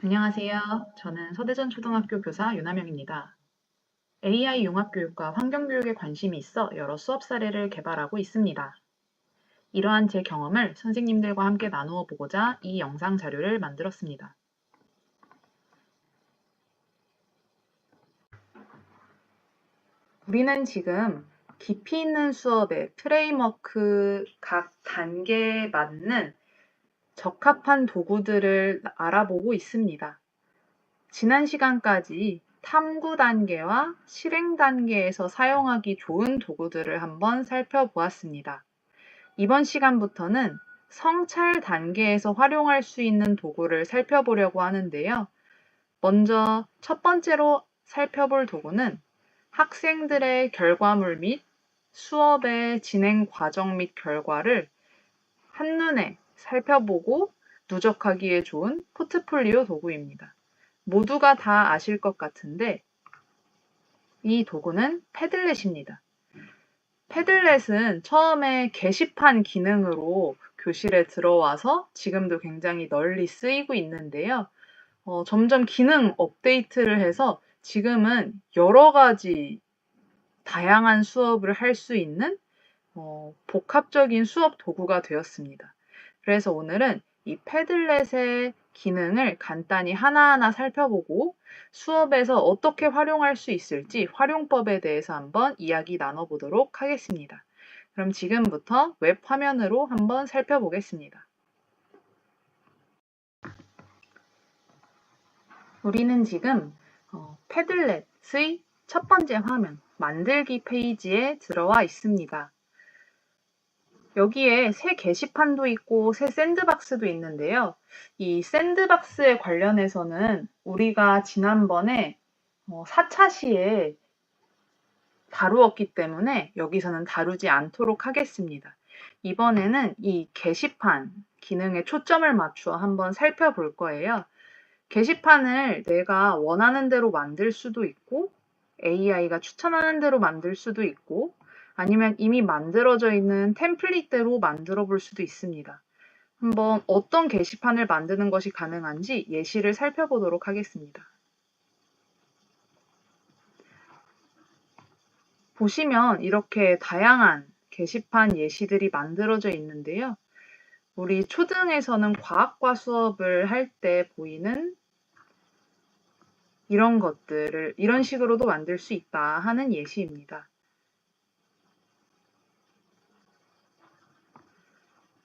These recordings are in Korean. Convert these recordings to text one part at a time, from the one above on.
안녕하세요. 저는 서대전 초등학교 교사 윤하명입니다. AI 융합교육과 환경교육에 관심이 있어 여러 수업 사례를 개발하고 있습니다. 이러한 제 경험을 선생님들과 함께 나누어 보고자 이 영상 자료를 만들었습니다. 우리는 지금 깊이 있는 수업의 프레임워크 각 단계에 맞는 적합한 도구들을 알아보고 있습니다. 지난 시간까지 탐구 단계와 실행 단계에서 사용하기 좋은 도구들을 한번 살펴보았습니다. 이번 시간부터는 성찰 단계에서 활용할 수 있는 도구를 살펴보려고 하는데요. 먼저 첫 번째로 살펴볼 도구는 학생들의 결과물 및 수업의 진행 과정 및 결과를 한눈에 살펴보고 누적하기에 좋은 포트폴리오 도구입니다. 모두가 다 아실 것 같은데 이 도구는 패들렛입니다. 패들렛은 처음에 게시판 기능으로 교실에 들어와서 지금도 굉장히 널리 쓰이고 있는데요. 점점 기능 업데이트를 해서 지금은 여러 가지 다양한 수업을 할 수 있는 복합적인 수업 도구가 되었습니다. 그래서 오늘은 이 패들렛의 기능을 간단히 하나하나 살펴보고 수업에서 어떻게 활용할 수 있을지 활용법에 대해서 한번 이야기 나눠보도록 하겠습니다. 그럼 지금부터 웹 화면으로 한번 살펴보겠습니다. 우리는 지금 패들렛의 첫 번째 화면, 만들기 페이지에 들어와 있습니다. 여기에 새 게시판도 있고 새 샌드박스도 있는데요. 이 샌드박스에 관련해서는 우리가 지난번에 4차 시에 다루었기 때문에 여기서는 다루지 않도록 하겠습니다. 이번에는 이 게시판 기능에 초점을 맞추어 한번 살펴볼 거예요. 게시판을 내가 원하는 대로 만들 수도 있고 AI가 추천하는 대로 만들 수도 있고 아니면 이미 만들어져 있는 템플릿대로 만들어 볼 수도 있습니다. 한번 어떤 게시판을 만드는 것이 가능한지 예시를 살펴보도록 하겠습니다. 보시면 이렇게 다양한 게시판 예시들이 만들어져 있는데요. 우리 초등에서는 과학과 수업을 할 때 보이는 이런 것들을 이런 식으로도 만들 수 있다 하는 예시입니다.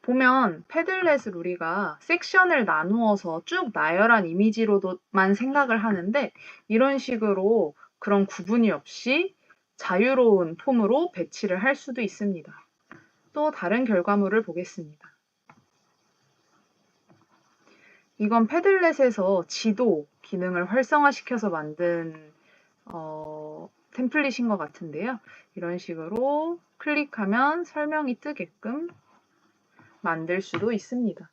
보면 패들렛을 우리가 섹션을 나누어서 쭉 나열한 이미지로만 생각을 하는데 이런 식으로 그런 구분이 없이 자유로운 폼으로 배치를 할 수도 있습니다. 또 다른 결과물을 보겠습니다. 이건 패들렛에서 지도 기능을 활성화시켜서 만든 템플릿인 것 같은데요. 이런 식으로 클릭하면 설명이 뜨게끔 만들 수도 있습니다.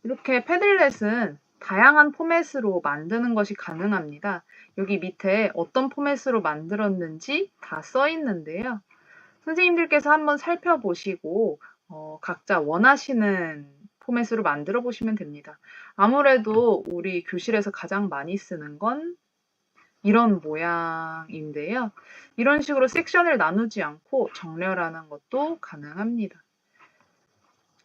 이렇게 패들렛은 다양한 포맷으로 만드는 것이 가능합니다. 여기 밑에 어떤 포맷으로 만들었는지 다 써 있는데요. 선생님들께서 한번 살펴보시고 각자 원하시는 포맷으로 만들어 보시면 됩니다. 아무래도 우리 교실에서 가장 많이 쓰는 건 이런 모양인데요. 이런 식으로 섹션을 나누지 않고 정렬하는 것도 가능합니다.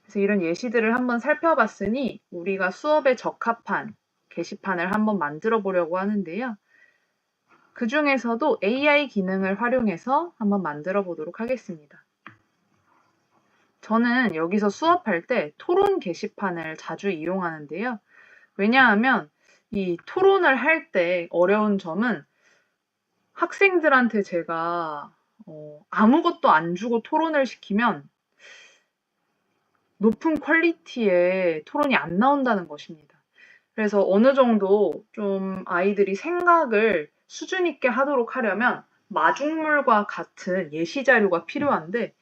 그래서 이런 예시들을 한번 살펴봤으니 우리가 수업에 적합한 게시판을 한번 만들어 보려고 하는데요. 그 중에서도 AI 기능을 활용해서 한번 만들어 보도록 하겠습니다. 저는 여기서 수업할 때 토론 게시판을 자주 이용하는데요. 왜냐하면 이 토론을 할 때 어려운 점은 학생들한테 제가 아무것도 안 주고 토론을 시키면 높은 퀄리티의 토론이 안 나온다는 것입니다. 그래서 어느 정도 좀 아이들이 생각을 수준 있게 하도록 하려면 마중물과 같은 예시 자료가 필요한데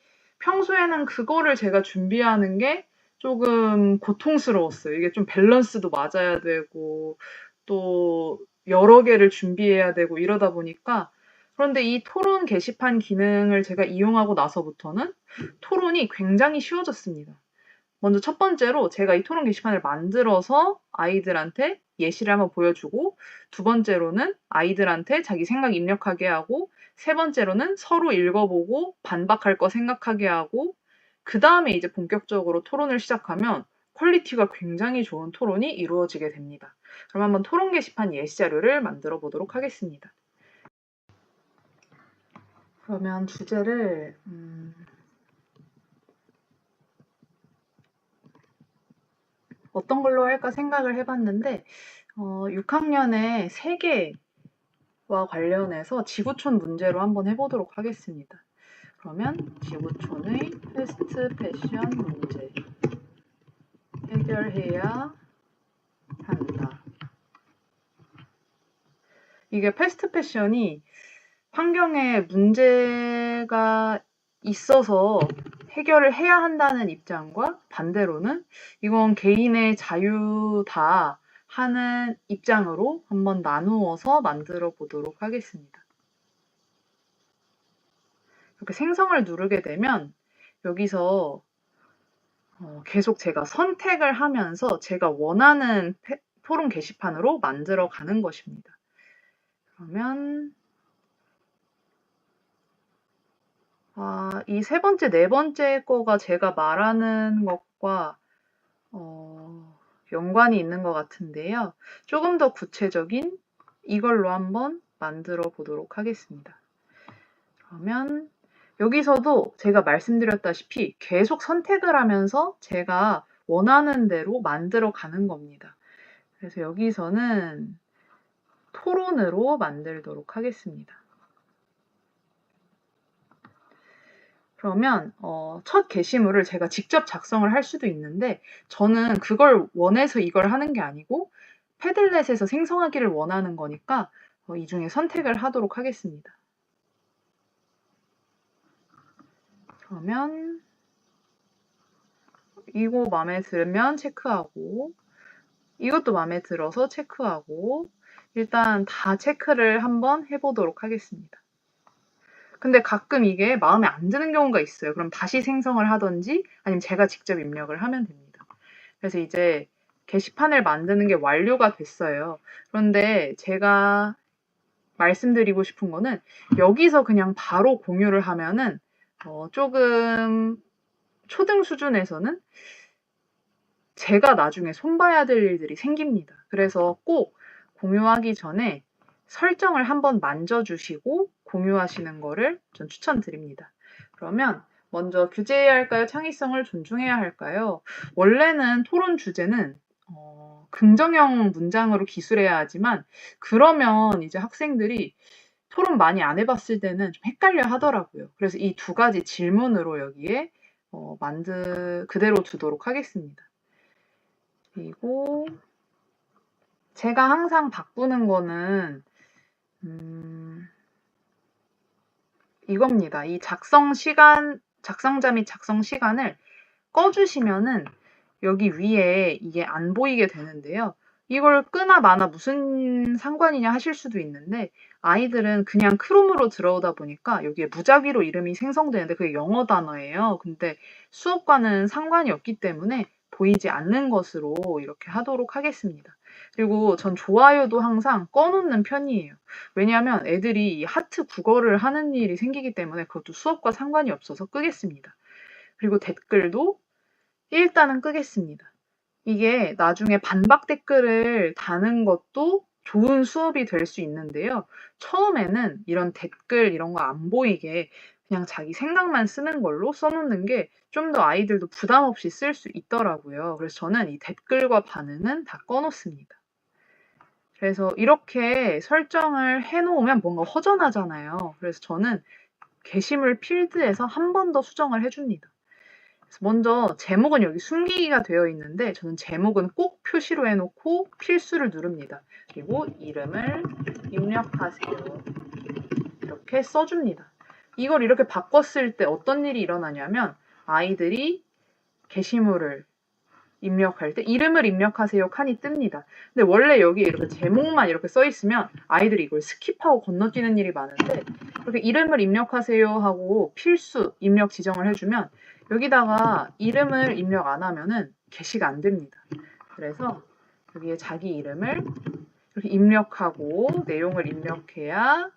평소에는 그거를 제가 준비하는 게 조금 고통스러웠어요. 이게 좀 밸런스도 맞아야 되고 또 여러 개를 준비해야 되고 이러다 보니까 그런데 이 토론 게시판 기능을 제가 이용하고 나서부터는 토론이 굉장히 쉬워졌습니다. 먼저 첫 번째로 제가 이 토론 게시판을 만들어서 아이들한테 예시를 한번 보여주고, 두 번째로는 아이들한테 자기 생각 입력하게 하고, 세 번째로는 서로 읽어보고 반박할 거 생각하게 하고, 그 다음에 이제 본격적으로 토론을 시작하면 퀄리티가 굉장히 좋은 토론이 이루어지게 됩니다. 그럼 한번 토론 게시판 예시 자료를 만들어 보도록 하겠습니다. 그러면 주제를 어떤 걸로 할까 생각을 해봤는데 6학년의 세계와 관련해서 지구촌 문제로 한번 해보도록 하겠습니다. 그러면 지구촌의 패스트 패션 문제 해결해야 한다. 이게 패스트 패션이 환경에 문제가 있어서 해결을 해야 한다는 입장과 반대로는 이건 개인의 자유다 하는 입장으로 한번 나누어서 만들어 보도록 하겠습니다. 이렇게 생성을 누르게 되면 여기서 계속 제가 선택을 하면서 제가 원하는 토론 게시판으로 만들어 가는 것입니다. 그러면 이 세 번째, 네 번째 거가 제가 말하는 것과 연관이 있는 것 같은데요. 조금 더 구체적인 이걸로 한번 만들어 보도록 하겠습니다. 그러면 여기서도 제가 말씀드렸다시피 계속 선택을 하면서 제가 원하는 대로 만들어 가는 겁니다. 그래서 여기서는 토론으로 만들도록 하겠습니다. 그러면 첫 게시물을 제가 직접 작성을 할 수도 있는데 저는 그걸 원해서 이걸 하는 게 아니고 패들렛에서 생성하기를 원하는 거니까 이 중에 선택을 하도록 하겠습니다. 그러면 이거 마음에 들면 체크하고 이것도 마음에 들어서 체크하고 일단 다 체크를 한번 해보도록 하겠습니다. 근데 가끔 이게 마음에 안 드는 경우가 있어요. 그럼 다시 생성을 하든지 아니면 제가 직접 입력을 하면 됩니다. 그래서 이제 게시판을 만드는 게 완료가 됐어요. 그런데 제가 말씀드리고 싶은 거는 여기서 그냥 바로 공유를 하면은 조금 초등 수준에서는 제가 나중에 손봐야 될 일들이 생깁니다. 그래서 꼭 공유하기 전에 설정을 한번 만져주시고 공유하시는 거를 전 추천드립니다. 그러면 먼저 규제해야 할까요? 창의성을 존중해야 할까요? 원래는 토론 주제는 긍정형 문장으로 기술해야 하지만 그러면 이제 학생들이 토론 많이 안 해봤을 때는 좀 헷갈려 하더라고요. 그래서 이 두 가지 질문으로 여기에 그대로 두도록 하겠습니다. 그리고 제가 항상 바꾸는 거는 이겁니다. 이 작성자 및 작성 시간을 꺼주시면은 여기 위에 이게 안 보이게 되는데요. 이걸 끄나 마나 무슨 상관이냐 하실 수도 있는데 아이들은 그냥 크롬으로 들어오다 보니까 여기에 무작위로 이름이 생성되는데 그게 영어 단어예요. 근데 수업과는 상관이 없기 때문에 보이지 않는 것으로 이렇게 하도록 하겠습니다. 그리고 전 좋아요도 항상 꺼놓는 편이에요. 왜냐하면 애들이 이 하트 국어를 하는 일이 생기기 때문에 그것도 수업과 상관이 없어서 끄겠습니다. 그리고 댓글도 일단은 끄겠습니다. 이게 나중에 반박 댓글을 다는 것도 좋은 수업이 될 수 있는데요. 처음에는 이런 댓글 이런 거 안 보이게 그냥 자기 생각만 쓰는 걸로 써놓는 게 좀 더 아이들도 부담 없이 쓸 수 있더라고요. 그래서 저는 이 댓글과 반응은 다 꺼놓습니다. 그래서 이렇게 설정을 해놓으면 뭔가 허전하잖아요. 그래서 저는 게시물 필드에서 한 번 더 수정을 해줍니다. 먼저 제목은 여기 숨기기가 되어 있는데 저는 제목은 꼭 표시로 해놓고 필수를 누릅니다. 그리고 이름을 입력하세요. 이렇게 써줍니다. 이걸 이렇게 바꿨을 때 어떤 일이 일어나냐면 아이들이 게시물을 입력할 때 이름을 입력하세요 칸이 뜹니다. 근데 원래 여기에 이렇게 제목만 이렇게 써 있으면 아이들이 이걸 스킵하고 건너뛰는 일이 많은데 이렇게 이름을 입력하세요 하고 필수 입력 지정을 해주면 여기다가 이름을 입력 안 하면은 게시가 안 됩니다. 그래서 여기에 자기 이름을 이렇게 입력하고 내용을 입력해야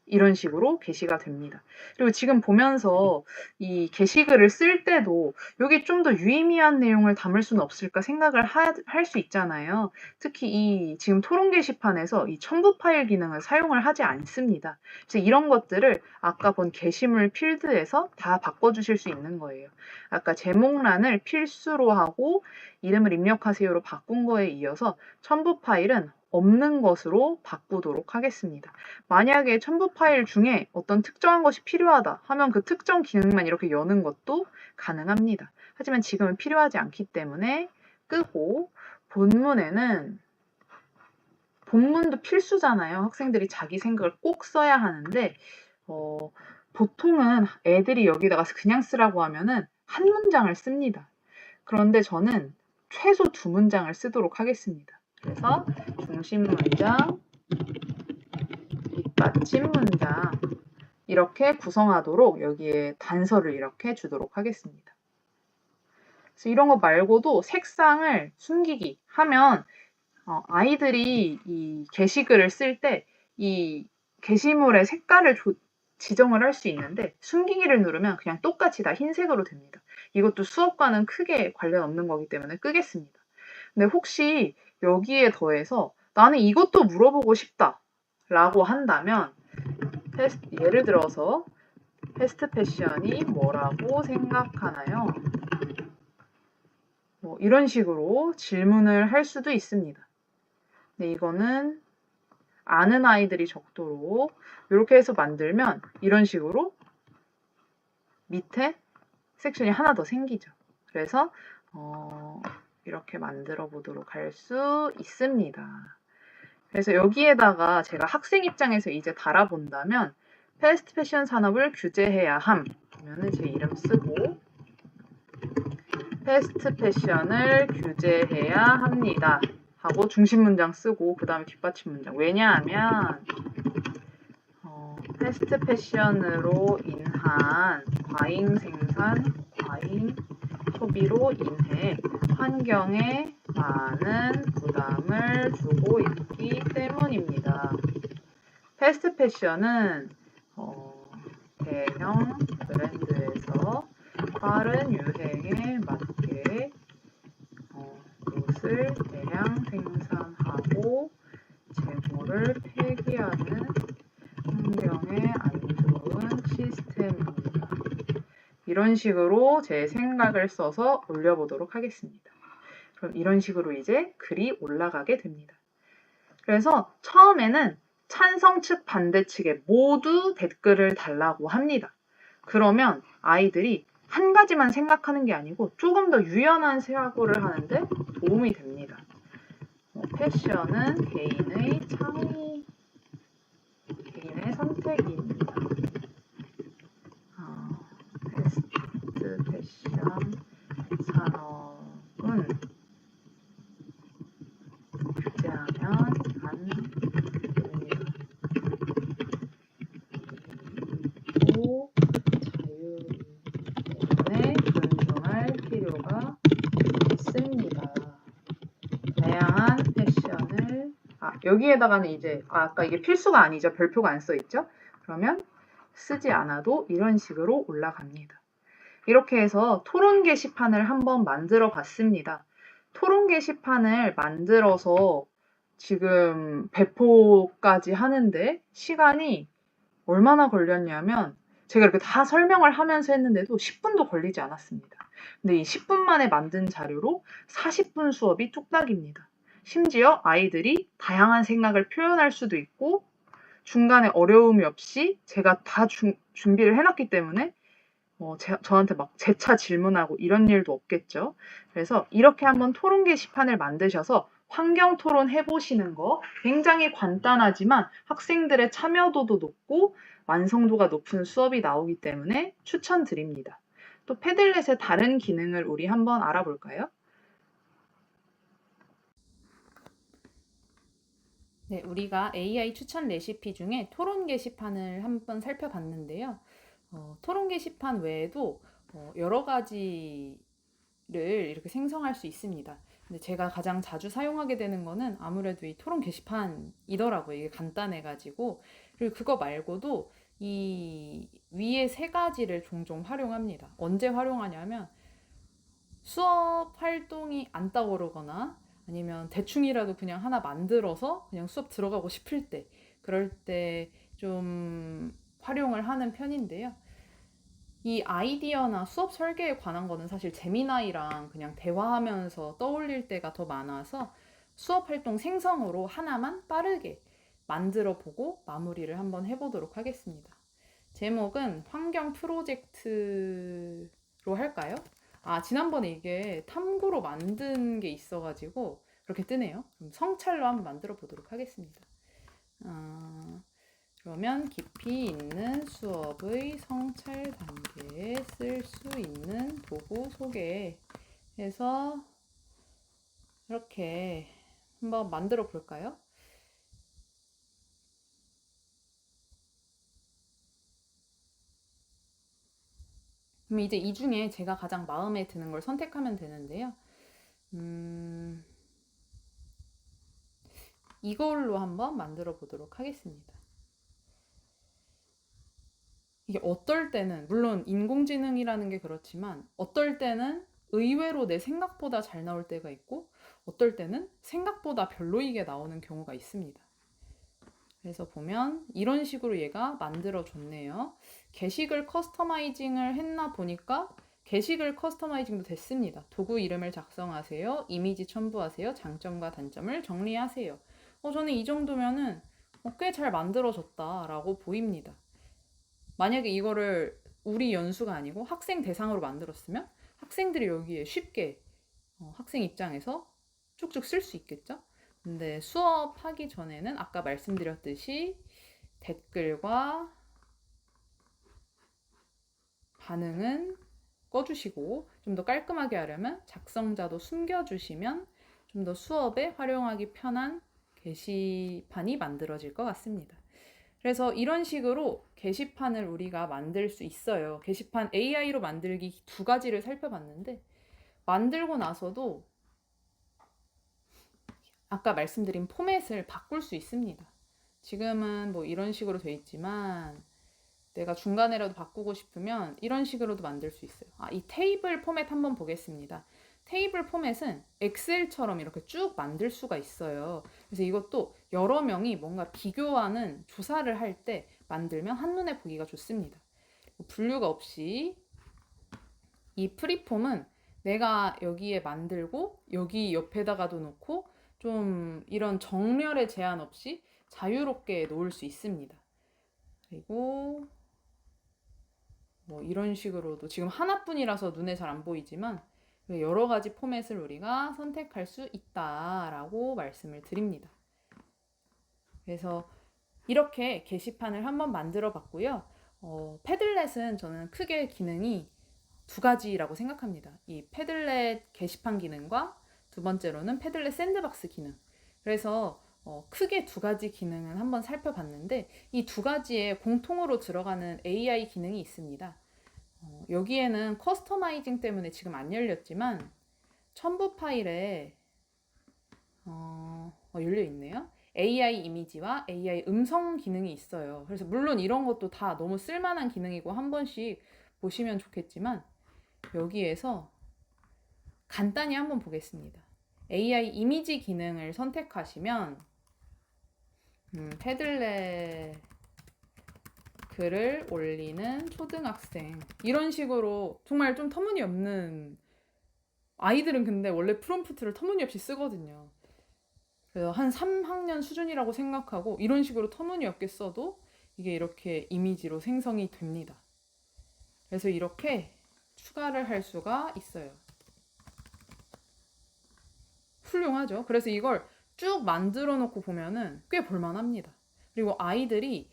이런 식으로 게시가 됩니다. 그리고 지금 보면서 이 게시글을 쓸 때도 여기 좀 더 유의미한 내용을 담을 수는 없을까 생각을 할 수 있잖아요. 특히 이 지금 토론 게시판에서 이 첨부 파일 기능을 사용을 하지 않습니다. 그래서 이런 것들을 아까 본 게시물 필드에서 다 바꿔주실 수 있는 거예요. 아까 제목란을 필수로 하고 이름을 입력하세요로 바꾼 거에 이어서 첨부 파일은 없는 것으로 바꾸도록 하겠습니다. 만약에 첨부 파일 중에 어떤 특정한 것이 필요하다 하면 그 특정 기능만 이렇게 여는 것도 가능합니다. 하지만 지금은 필요하지 않기 때문에 끄고 본문에는 본문도 필수잖아요. 학생들이 자기 생각을 꼭 써야 하는데 보통은 애들이 여기다가 그냥 쓰라고 하면은 한 문장을 씁니다. 그런데 저는 최소 2문장을 쓰도록 하겠습니다. 그래서 중심 문장, 뒷받침 문장 이렇게 구성하도록 여기에 단서를 이렇게 주도록 하겠습니다. 그래서 이런 거 말고도 색상을 숨기기 하면 아이들이 이 게시글을 쓸 때 이 게시물의 색깔을 지정을 할 수 있는데 숨기기를 누르면 그냥 똑같이 다 흰색으로 됩니다. 이것도 수업과는 크게 관련 없는 거기 때문에 끄겠습니다. 근데 혹시 여기에 더해서 나는 이것도 물어보고 싶다 라고 한다면 예를 들어서 패스트 패션이 뭐라고 생각하나요? 뭐 이런 식으로 질문을 할 수도 있습니다. 근데 이거는 아는 아이들이 적도록 이렇게 해서 만들면 이런 식으로 밑에 섹션이 하나 더 생기죠. 그래서 이렇게 만들어 보도록 할 수 있습니다. 그래서 여기에다가 제가 학생 입장에서 이제 달아본다면 패스트 패션 산업을 규제해야 함 그러면은 제 이름 쓰고 패스트 패션을 규제해야 합니다 하고 중심 문장 쓰고 그 다음에 뒷받침 문장. 왜냐하면 패스트 패션으로 인한 과잉 생산, 과잉 소비로 인해 환경에 많은 부담을 주고 있기 때문입니다. 패스트 패션은 대형 브랜드에서 빠른 유행에 맞게 옷을 대량 생산하고 재고를 폐기하는 환경에 안 좋은 시스템입니다. 이런 식으로 제 생각을 써서 올려보도록 하겠습니다. 그럼 이런 식으로 이제 글이 올라가게 됩니다. 그래서 처음에는 찬성 측 반대 측에 모두 댓글을 달라고 합니다. 그러면 아이들이 한 가지만 생각하는 게 아니고 조금 더 유연한 사고를 하는데 도움이 됩니다. 패션은 개인의 창의, 개인의 선택입니다. 패스트 패션 산업은 규제하면 안 됩니다. 또 자유 때문에 존중할 필요가 있습니다. 다양한 패션을 여기에다가는 이제 아까 이게 필수가 아니죠. 별표가 안 써있죠. 그러면 쓰지 않아도 이런 식으로 올라갑니다. 이렇게 해서 토론 게시판을 한번 만들어 봤습니다. 토론 게시판을 만들어서 지금 배포까지 하는데 시간이 얼마나 걸렸냐면 제가 이렇게 다 설명을 하면서 했는데도 10분도 걸리지 않았습니다. 근데 이 10분 만에 만든 자료로 40분 수업이 뚝딱입니다. 심지어 아이들이 다양한 생각을 표현할 수도 있고 중간에 어려움이 없이 제가 다 준비를 해놨기 때문에 저한테 막 재차 질문하고 이런 일도 없겠죠. 그래서 이렇게 한번 토론 게시판을 만드셔서 환경 토론 해보시는 거 굉장히 간단하지만 학생들의 참여도도 높고 완성도가 높은 수업이 나오기 때문에 추천드립니다. 또 패들렛의 다른 기능을 우리 한번 알아볼까요? 네, 우리가 AI 추천 레시피 중에 토론 게시판을 한번 살펴봤는데요. 토론 게시판 외에도 여러 가지를 이렇게 생성할 수 있습니다. 근데 제가 가장 자주 사용하게 되는 거는 아무래도 이 토론 게시판이더라고요. 이게 간단해가지고. 그리고 그거 말고도 이 위에 세 가지를 종종 활용합니다. 언제 활용하냐면 수업 활동이 안 떠오르거나 아니면 대충이라도 그냥 하나 만들어서 그냥 수업 들어가고 싶을 때, 그럴 때 좀 활용을 하는 편인데요. 이 아이디어나 수업 설계에 관한 거는 사실 재미나이랑 그냥 대화하면서 떠올릴 때가 더 많아서 수업 활동 생성으로 하나만 빠르게 만들어 보고 마무리를 한번 해보도록 하겠습니다. 제목은 환경 프로젝트로 할까요? 아, 지난번에 이게 탐구로 만든 게 있어가지고 그렇게 뜨네요. 그럼 성찰로 한번 만들어 보도록 하겠습니다. 그러면 깊이 있는 수업의 성찰 단계에 쓸 수 있는 도구 소개해서 이렇게 한번 만들어 볼까요? 그럼 이제 이 중에 제가 가장 마음에 드는 걸 선택하면 되는데요. 이걸로 한번 만들어 보도록 하겠습니다. 이게 어떨 때는, 물론 인공지능이라는 게 그렇지만, 어떨 때는 의외로 내 생각보다 잘 나올 때가 있고, 어떨 때는 생각보다 별로이게 나오는 경우가 있습니다. 그래서 보면 이런 식으로 얘가 만들어줬네요. 게시글 커스터마이징을 했나 보니까 게시글 커스터마이징도 됐습니다. 도구 이름을 작성하세요. 이미지 첨부하세요. 장점과 단점을 정리하세요. 저는 이 정도면은 꽤 잘 만들어졌다라고 보입니다. 만약에 이거를 우리 연수가 아니고 학생 대상으로 만들었으면 학생들이 여기에 쉽게 학생 입장에서 쭉쭉 쓸 수 있겠죠? 근데 수업하기 전에는 아까 말씀드렸듯이 댓글과 반응은 꺼주시고 좀 더 깔끔하게 하려면 작성자도 숨겨주시면 좀 더 수업에 활용하기 편한 게시판이 만들어질 것 같습니다. 그래서 이런 식으로 게시판을 우리가 만들 수 있어요. 게시판 AI로 만들기 두 가지를 살펴봤는데 만들고 나서도 아까 말씀드린 포맷을 바꿀 수 있습니다. 지금은 뭐 이런 식으로 돼 있지만 내가 중간에라도 바꾸고 싶으면 이런 식으로도 만들 수 있어요. 이 테이블 포맷 한번 보겠습니다. 테이블 포맷은 엑셀처럼 이렇게 쭉 만들 수가 있어요. 그래서 이것도 여러 명이 뭔가 비교하는 조사를 할 때 만들면 한눈에 보기가 좋습니다. 분류가 없이 이 프리폼은 내가 여기에 만들고 여기 옆에다가도 놓고 좀 이런 정렬의 제한 없이 자유롭게 놓을 수 있습니다. 그리고 뭐 이런 식으로도 지금 하나뿐이라서 눈에 잘 안 보이지만 여러 가지 포맷을 우리가 선택할 수 있다라고 말씀을 드립니다. 그래서 이렇게 게시판을 한번 만들어 봤고요. 패들렛은 저는 크게 기능이 두 가지라고 생각합니다. 이 패들렛 게시판 기능과 두 번째로는 패들렛 샌드박스 기능. 그래서 크게 두 가지 기능을 한번 살펴봤는데 이 두 가지에 공통으로 들어가는 AI 기능이 있습니다. 여기에는 커스터마이징 때문에 지금 안 열렸지만 첨부 파일에 열려 있네요. AI 이미지와 AI 음성 기능이 있어요. 그래서 물론 이런 것도 다 너무 쓸만한 기능이고 한 번씩 보시면 좋겠지만 여기에서 간단히 한번 보겠습니다. AI 이미지 기능을 선택하시면 패들렛 글을 올리는 초등학생 이런 식으로 정말 좀 터무니없는 아이들은 근데 원래 프롬프트를 터무니없이 쓰거든요. 그래서 한 3학년 수준이라고 생각하고 이런 식으로 터무니없게 써도 이게 이렇게 이미지로 생성이 됩니다. 그래서 이렇게 추가를 할 수가 있어요. 훌륭하죠? 그래서 이걸 쭉 만들어 놓고 보면은 꽤 볼만합니다. 그리고 아이들이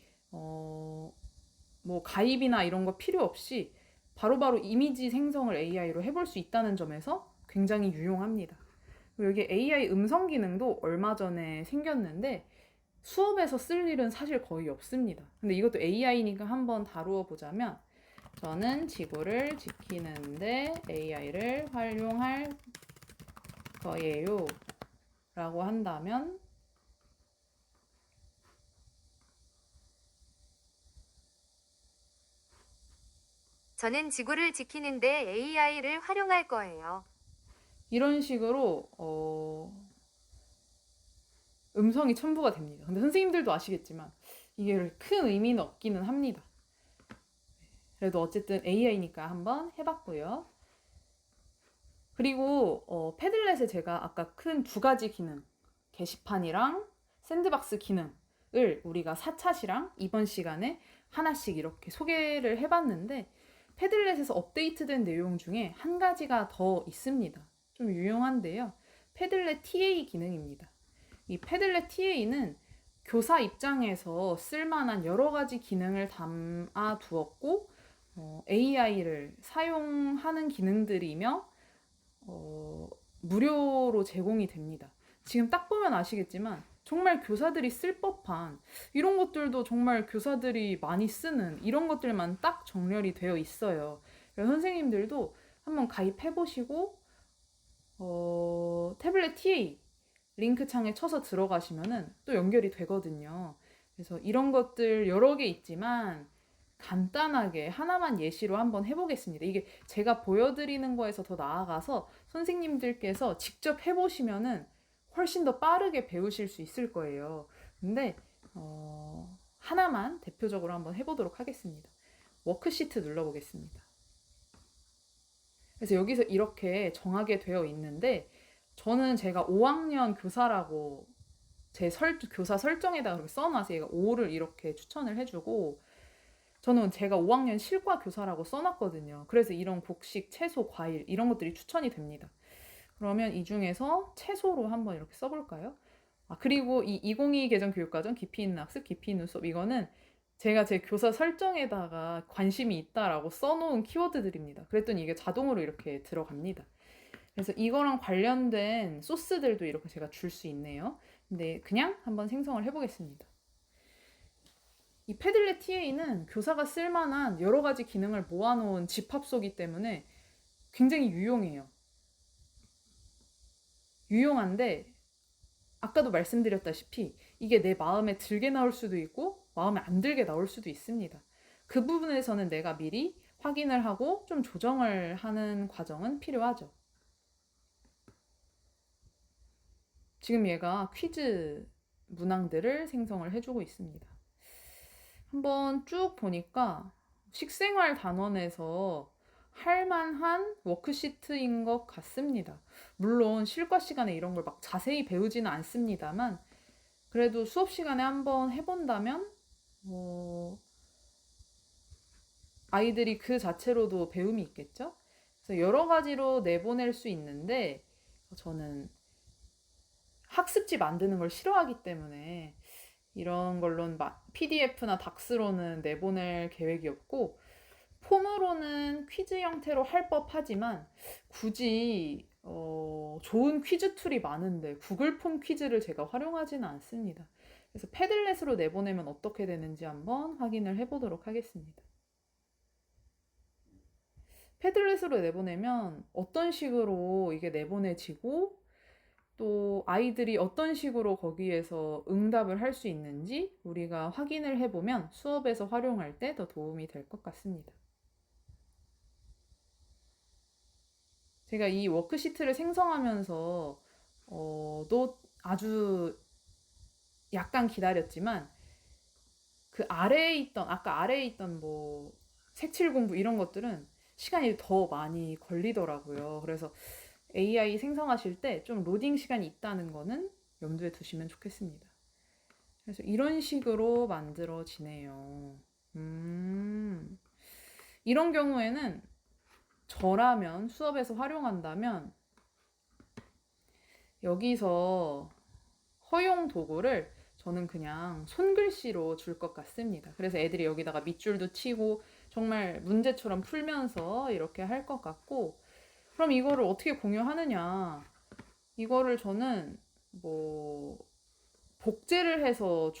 뭐 가입이나 이런 거 필요 없이 바로바로 이미지 생성을 AI로 해볼 수 있다는 점에서 굉장히 유용합니다. 그리고 여기 AI 음성 기능도 얼마 전에 생겼는데 수업에서 쓸 일은 사실 거의 없습니다. 근데 이것도 AI니까 한번 다루어 보자면, 저는 지구를 지키는데 AI를 활용할 거예요 라고 한다면, 저는 지구를 지키는데 AI를 활용할 거예요. 이런 식으로 음성이 첨부가 됩니다. 근데 선생님들도 아시겠지만 이게 큰 의미는 없기는 합니다. 그래도 어쨌든 AI니까 한번 해봤고요. 그리고 패들렛에 제가 아까 큰 두 가지 기능, 게시판이랑 샌드박스 기능을 우리가 4차시랑 이번 시간에 하나씩 이렇게 소개를 해봤는데, 패들렛에서 업데이트된 내용 중에 한 가지가 더 있습니다. 좀 유용한데요. 패들렛 TA 기능입니다. 이 패들렛 TA는 교사 입장에서 쓸만한 여러 가지 기능을 담아 두었고, AI를 사용하는 기능들이며 무료로 제공이 됩니다. 지금 딱 보면 아시겠지만 정말 교사들이 쓸 법한 이런 것들도 정말 교사들이 많이 쓰는 이런 것들만 딱 정렬이 되어 있어요. 그래서 선생님들도 한번 가입해 보시고 태블릿 TA 링크 창에 쳐서 들어가시면은 또 연결이 되거든요. 그래서 이런 것들 여러 개 있지만 간단하게 하나만 예시로 한번 해보겠습니다. 이게 제가 보여드리는 거에서 더 나아가서 선생님들께서 직접 해보시면은 훨씬 더 빠르게 배우실 수 있을 거예요. 근데 하나만 대표적으로 한번 해보도록 하겠습니다. 워크시트 눌러보겠습니다. 그래서 여기서 이렇게 정하게 되어 있는데, 저는 제가 5학년 교사라고 제 교사 설정에다가 그렇게 써놔서 얘가 5를 이렇게 추천을 해주고, 저는 제가 5학년 실과 교사라고 써놨거든요. 그래서 이런 곡식, 채소, 과일 이런 것들이 추천이 됩니다. 그러면 이 중에서 채소로 한번 이렇게 써볼까요? 그리고 이 2022 개정 교육과정 깊이 있는 학습, 깊이 있는 수업, 이거는 제가 제 교사 설정에다가 관심이 있다라고 써놓은 키워드들입니다. 그랬더니 이게 자동으로 이렇게 들어갑니다. 그래서 이거랑 관련된 소스들도 이렇게 제가 줄 수 있네요. 근데 그냥 한번 생성을 해보겠습니다. 이 패들렛 TA는 교사가 쓸만한 여러 가지 기능을 모아놓은 집합소이기 때문에 굉장히 유용해요. 유용한데 아까도 말씀드렸다시피 이게 내 마음에 들게 나올 수도 있고 마음에 안 들게 나올 수도 있습니다. 그 부분에서는 내가 미리 확인을 하고 좀 조정을 하는 과정은 필요하죠. 지금 얘가 퀴즈 문항들을 생성을 해주고 있습니다. 한번 쭉 보니까 식생활 단원에서 할만한 워크시트인 것 같습니다. 물론 실과 시간에 이런 걸 막 자세히 배우지는 않습니다만, 그래도 수업 시간에 한번 해본다면 아이들이 그 자체로도 배움이 있겠죠? 그래서 여러 가지로 내보낼 수 있는데, 저는 학습지 만드는 걸 싫어하기 때문에 이런 걸로는 PDF나 닥스로는 내보낼 계획이 없고, 폼으로는 퀴즈 형태로 할 법하지만 굳이 좋은 퀴즈 툴이 많은데 구글 폼 퀴즈를 제가 활용하지는 않습니다. 그래서 패들렛으로 내보내면 어떻게 되는지 한번 확인을 해보도록 하겠습니다. 패들렛으로 내보내면 어떤 식으로 이게 내보내지고 또 아이들이 어떤 식으로 거기에서 응답을 할 수 있는지 우리가 확인을 해보면 수업에서 활용할 때 더 도움이 될 것 같습니다. 제가 이 워크시트를 생성하면서 또 아주 약간 기다렸지만 그 아래에 있던 아까 아래에 있던 뭐 색칠 공부 이런 것들은 시간이 더 많이 걸리더라고요. 그래서 AI 생성하실 때 좀 로딩 시간이 있다는 거는 염두에 두시면 좋겠습니다. 그래서 이런 식으로 만들어지네요. 이런 경우에는 저라면 수업에서 활용한다면 여기서 허용 도구를 저는 그냥 손글씨로 줄 것 같습니다. 그래서 애들이 여기다가 밑줄도 치고 정말 문제처럼 풀면서 이렇게 할 것 같고, 그럼 이거를 어떻게 공유하느냐? 이거를 저는 뭐 복제를 해서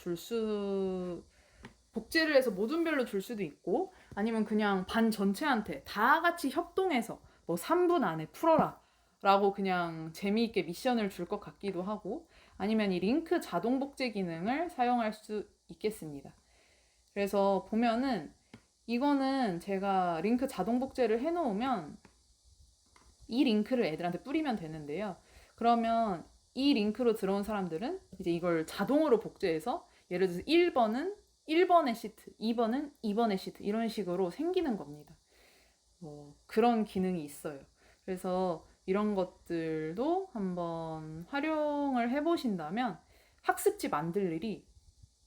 복제를 해서 모둠별로 줄 수도 있고, 아니면 그냥 반 전체한테 다 같이 협동해서 뭐 3분 안에 풀어라 라고 그냥 재미있게 미션을 줄 것 같기도 하고, 아니면 이 링크 자동 복제 기능을 사용할 수 있겠습니다. 그래서 보면은 이거는 제가 링크 자동 복제를 해놓으면 이 링크를 애들한테 뿌리면 되는데요. 그러면 이 링크로 들어온 사람들은 이제 이걸 자동으로 복제해서, 예를 들어서 1번은 1번의 시트, 2번은 2번의 시트, 이런 식으로 생기는 겁니다. 그런 기능이 있어요. 그래서 이런 것들도 한번 활용을 해보신다면 학습지 만들 일이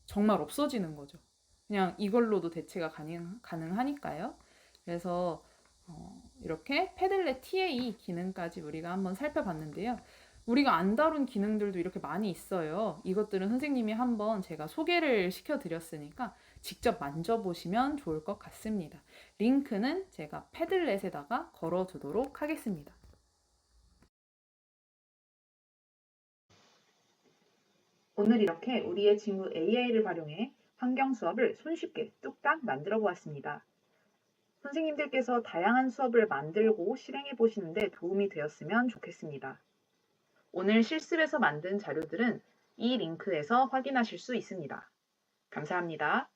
정말 없어지는 거죠. 그냥 이걸로도 대체가 가능하니까요. 그래서 이렇게 패들렛 TA 기능까지 우리가 한번 살펴봤는데요. 우리가 안 다룬 기능들도 이렇게 많이 있어요. 이것들은 선생님이 한번 제가 소개를 시켜드렸으니까 직접 만져보시면 좋을 것 같습니다. 링크는 제가 패들렛에다가 걸어두도록 하겠습니다. 오늘 이렇게 우리의 친구 AI를 활용해 환경 수업을 손쉽게 뚝딱 만들어 보았습니다. 선생님들께서 다양한 수업을 만들고 실행해 보시는데 도움이 되었으면 좋겠습니다. 오늘 실습에서 만든 자료들은 이 링크에서 확인하실 수 있습니다. 감사합니다.